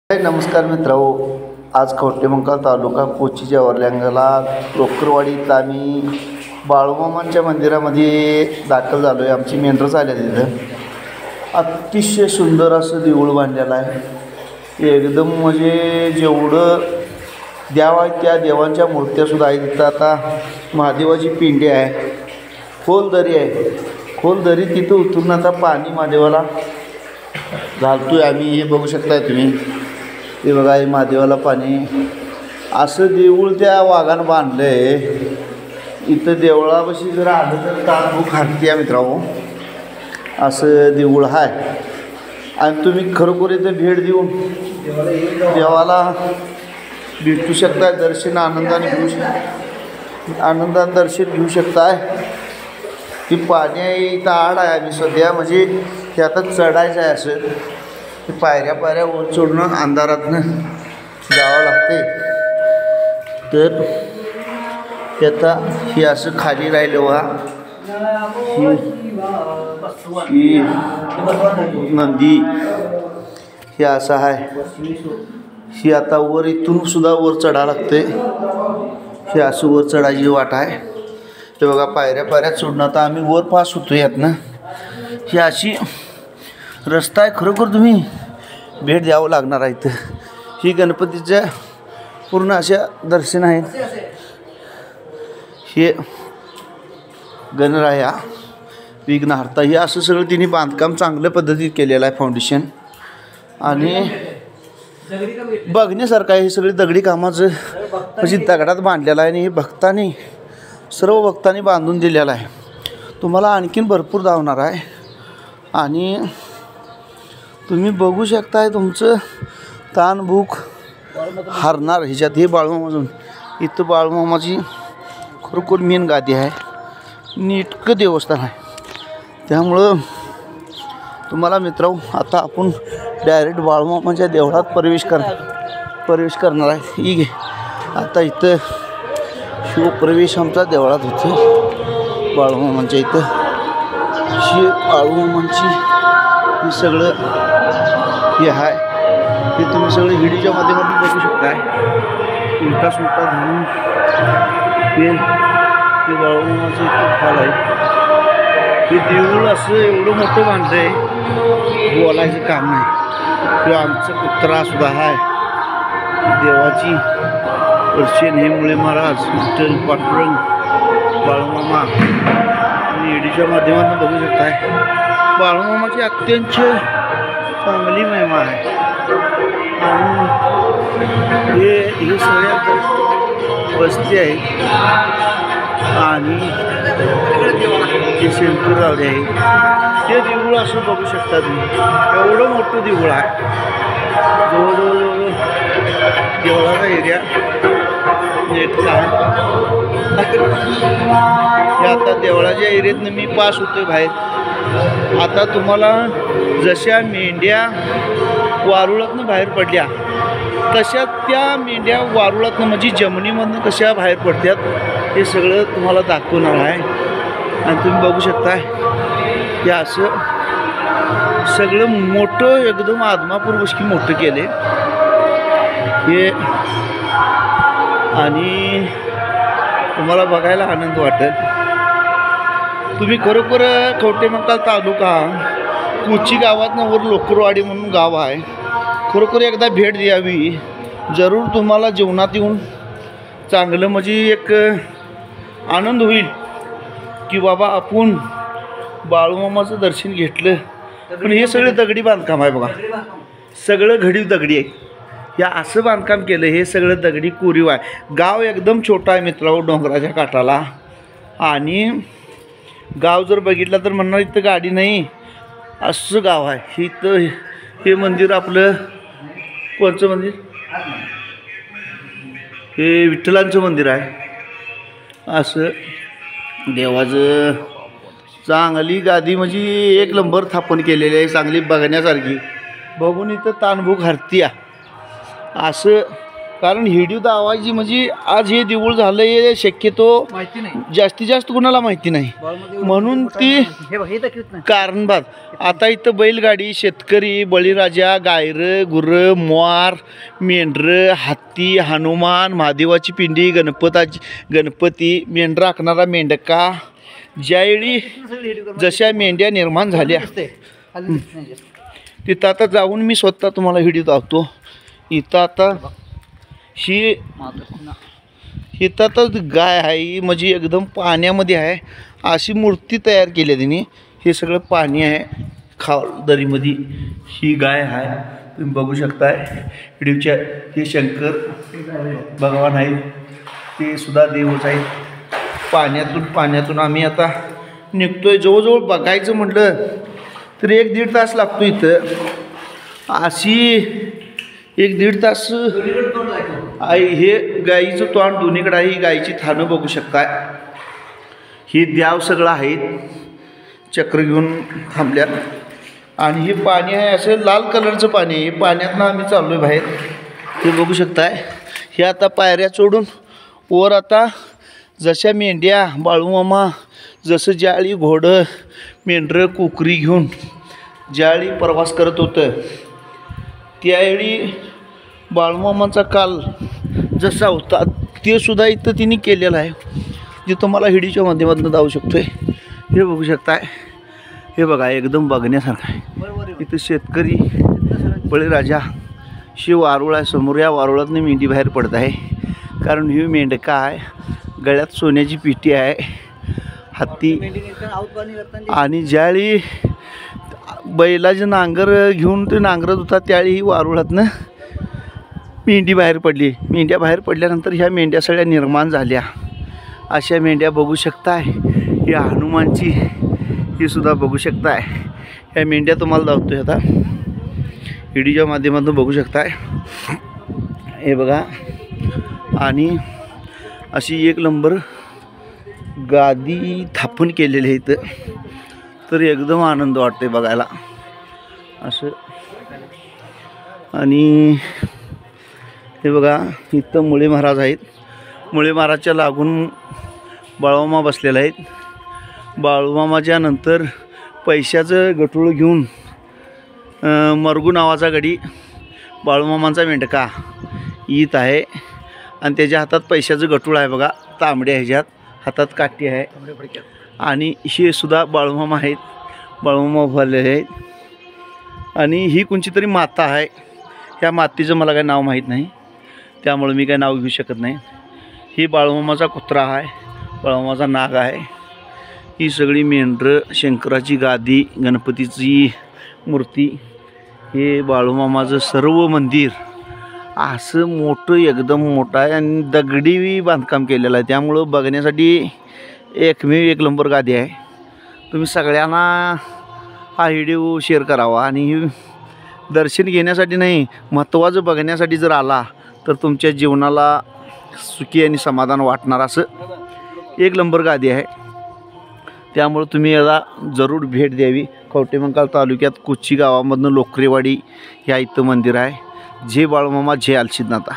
नमस्कार मित्रांनो, आज कवठेमहांकाळ तालुका कोची जवाहरलांगला लोकरवाडीत आम्ही बाळूमामांच्या मंदिरामध्ये दाखल झालो आहे. आमची मेंढरं आल्या तिथं अतिशय सुंदर असं देऊळ बांधलेलं आहे. एकदम म्हणजे जेवढं देव आहे त्या देवांच्या मूर्त्यासुद्धा आहेत. तिथं आता महादेवाची पिंडी आहे, खोल दरी आहे. खोल दरी तिथं उतरून आता पाणी महादेवाला घालतोय आम्ही. हे बघू शकताय तुम्ही, हे बघा, हे महादेवाला पाणी. असं देऊळ त्या वाघानं बांधलं आहे. इथं देवळापाशी जर आलं तर तांबूक हाणते मित्रांनो. असं देऊळ आहे आणि तुम्ही खरोखर इथं भेट देऊन देवाला भेटू शकताय. दर्शन आनंदाने आनंदाने दर्शन घेऊ शकताय. ती पाणी आहे, इथं आड आहे. आम्ही सध्या म्हणजे हे आता चढायचं आहे. असं पायऱ्या वर चढणं अंधारातनं जावं लागते. तर ते आता हे असं खाली राहिलं वा. ही नंदी हे असं आहे. ही आता वर इथून सुद्धा वर चढावं लागते. हे असं वर चढायची वाट आहे. ते बघा, पायऱ्या चढणं. आता आम्ही वर पास होतो यातनं. ही अशी रस्ता आहे. खरोखर तुम्ही भेट द्यावं लागणार आहे. इथं ही गणपतीच्या पूर्ण अशा दर्शन आहेत. हे गणराया विघ्नहर्ता हे असं सगळं तिने बांधकाम चांगल्या पद्धतीत केलेलं आहे. फाउंडेशन आणि बघण्यासारखं आहे. हे सगळी दगडी कामाचं म्हणजे दगडात बांधलेलं आहे आणि हे भक्तांनी सर्व भक्तांनी बांधून दिलेलं आहे. तुम्हाला आणखीन भरपूर धावणार आहे आणि तुम्ही बघू शकताय. तुमचं ताण भूक हरणार ह्याच्यात. हे बाळूमामाजून इथं बाळूमामाची खरोखर मेन गादी आहे. नीटकं देवस्थान आहे. त्यामुळं तुम्हाला मित्रांनो, आता आपण डायरेक्ट बाळूमामाच्या देवळात प्रवेश करणार आहे. ही घे, आता इथं शिवप्रवेश आमचा देवळात होतो. बाळूमामांच्या इथं बाळूमामांची हे सगळं हे आहे. हे तुम्ही सगळे व्हिडिओच्या माध्यमातून बघू शकताय. उलटा सुलटा धरून हे बाळूमामाचं इथं फाल आहे. हे देऊळ असं एवढं मोठं बांधलं आहे, बोलायचं काम नाही. किंवा आमचं कुत्रासुद्धा आहे. देवाची दर्शन हे मुळे महाराज, विठ्ठल, पांडुरंग, बाळूमामा व्हिडिओच्या माध्यमातून बघू शकताय. बाळूमामाची अत्यंत चांगली महिमा आहे. आणि हे सगळ्यात वस्ती आहेत आणि जे शेंतूररावडे आहे ते देऊळ असं बघू शकता तुम्ही. एवढं मोठं देऊळ आहे. जवळजवळ देवळाचा एरिया नेटला आहे. हे आता देवळाच्या एरियातनं मी पास होतोय बाहेर. आता तुम्हाला जशा मेंढ्या वारुळातनं बाहेर पडल्या तशा त्या मेंढ्या वारुळातनं म्हणजे जमिनीमधनं कशा बाहेर पडतात हे सगळं तुम्हाला दाखवणार आहे. आणि तुम्ही बघू शकताय हे असं सगळं मोठं एकदम आदमापूर बसकी मोठं केले हे. आणि तुम्हाला बघायला आनंद वाटेल. तुम्ही खरोखर कवठेमहांकाळ तालुका कोची गावातनं वर लोकरवाडी म्हणून गाव आहे. खरोखर एकदा भेट द्यावी. जरूर तुम्हाला जीवनात येऊन चांगलं म्हणजे एक आनंद होईल की बाबा आपण बाळूमामाचं दर्शन घेतलं. पण हे सगळे दगडी बांधकाम आहे बघा. सगळं घडीव दगडी आहे. या असं बांधकाम केलं. हे सगळं दगडी कोरीव आहे. गाव एकदम छोटं आहे मित्रांनो, डोंगराच्या काठाला. आणि गाव जर बघितलं तर म्हणणार इथं गाडी नाही असं गाव आहे. इथं हे मंदिर आपलं कोणचं मंदिर? हे विठ्ठलांचं मंदिर आहे. असं देवाचं चांगली गादी म्हणजे एक नंबर स्थापन केलेली आहे. चांगली बघण्यासारखी. बघून इथं ताणभूक हरतीया. असं कारण व्हिडिओ दावायची म्हणजे आज हे देऊळ झालं हे शक्यतो माहिती नाही, जास्तीत जास्त कुणाला माहिती नाही, म्हणून ती कारणबाद. आता इथं बैलगाडी, शेतकरी, बळीराजा, गायर, गुरं, मोर, मेंढरं, हत्ती, हनुमान, महादेवाची पिंडी, गणपती, मेंढर आखणारा मेंढका, ज्यावेळी जशा मेंढ्या निर्माण झाल्या तिथं आता जाऊन मी स्वतः तुम्हाला व्हिडिओ दाखवतो. इथं आता इथं आता गाय आहे, म्हणजे एकदम पाण्यामध्ये आहे अशी मूर्ती तयार केली आहे त्यांनी. हे सगळं पाणी आहे दरीमध्ये. ही गाय आहे, तुम्ही बघू शकताय व्हिडिओच्या. हे शंकर भगवान आहेत, ते सुद्धा देवच आहेत. पाण्यातून आम्ही आता निघतोय. जवळजवळ बघायचं म्हटलं तर 1-1.5 तास लागतो इथं. अशी 1-1.5 तास आहे. हे गाईचं तोंड दोन्हीकडे आहे. ही गाईची थानं बघू शकताय. ही द्याव सगळं आहेत, चक्र घेऊन थांबल्यात. आणि हे पाणी आहे असं लाल कलरचं पाणी आहे. पाण्यातनं आम्ही चाललो आहे बाहेर, ते बघू शकताय. हे आता पायऱ्या चढून वर आता जशा मेंढ्या बाळूमामा जसं ज्यावेळी घोडं, मेंढरं, कुकरी घेऊन ज्यावेळी प्रवास करत होतं त्यावेळी बाळूमामाचा काल जसा होता ते सुद्धा इथं तिने केलेलं आहे, जे तुम्हाला हिडीच्या माध्यमातून जाऊ शकतोय. हे बघू शकताय. हे बघा एकदम बघण्यासारखं आहे. इथं शेतकरी, बळीराजा, शिव वारुळ आहे समोर. या वारुळातनं मेंढी बाहेर पडत आहे, कारण ही मेंढका आहे. गळ्यात सोन्याची पिटी आहे, हत्ती. आणि ज्यावेळी बैलाचे नांगर घेऊन ते नांगरत होता त्यावेळी ही वारुळातनं मेंढी बाहेर पडली. मेंढ्या बाहेर पडल्यानंतर ह्या मेंढ्या सगळ्या निर्माण झाल्या. अशा मेंढ्या बघू शकताय. ही हनुमानची ही सुद्धा बघू शकताय. ह्या मेंढ्या तुम्हाला दाखवतोय आता व्हिडिओच्या माध्यमातून बघू शकताय. हे बघा. आणि अशी 1 नंबर गादी थापून केलेली आहे इथं, तर एकदम आनंद वाटते बघायला असं. आणि हे बघा इथं मुळे महाराज आहेत. मुळे महाराजच्या लागून बाळूमामा बसलेले आहेत. बाळूमामाच्या नंतर पैशाचं गटूळ घेऊन मरगू नावाचा गडी बाळूमामांचा मेंढका येत आहे. आणि त्याच्या हातात पैशाचं गटूळ आहे बघा, तांबड्या ह्याच्यात, हातात काठी आहे. आणि हे सुद्धा बाळूमामा आहेत. बाळूमामा उभारलेले आहेत. आणि ही कोणची तरी माता आहे. ह्या मातेचं मला काही नाव माहीत नाही, त्यामुळे मी काही नाव घेऊ शकत नाही. ही बाळूमामाचा कुत्रा आहे, बाळूमामाचा नाग आहे. ही सगळी मेंढरं, शंकराची गादी, गणपतीची मूर्ती, हे बाळूमामाचं सर्व मंदिर असं मोठं, एकदम मोठं आहे. आणि दगडी बांधकाम केलेलं आहे, त्यामुळं बघण्यासाठी एकमेव 1 नंबर गादी आहे. तुम्ही सगळ्यांना हा व्हिडिओ शेअर करावा. आणि दर्शन घेण्यासाठी नाही, महत्त्वाचं बघण्यासाठी जर आला तर तुमच्या जीवनाला सुखी आणि समाधान वाटणार असं 1 नंबर गादी आहे. त्यामुळे तुम्ही याला जरूर भेट द्यावी. कवटेमंकाळ तालुक्यात कोची गावामधनं लोकरेवाडी ह्या इथं मंदिर आहे. जय बाळूमामा, जय आलसिद्धनाथा.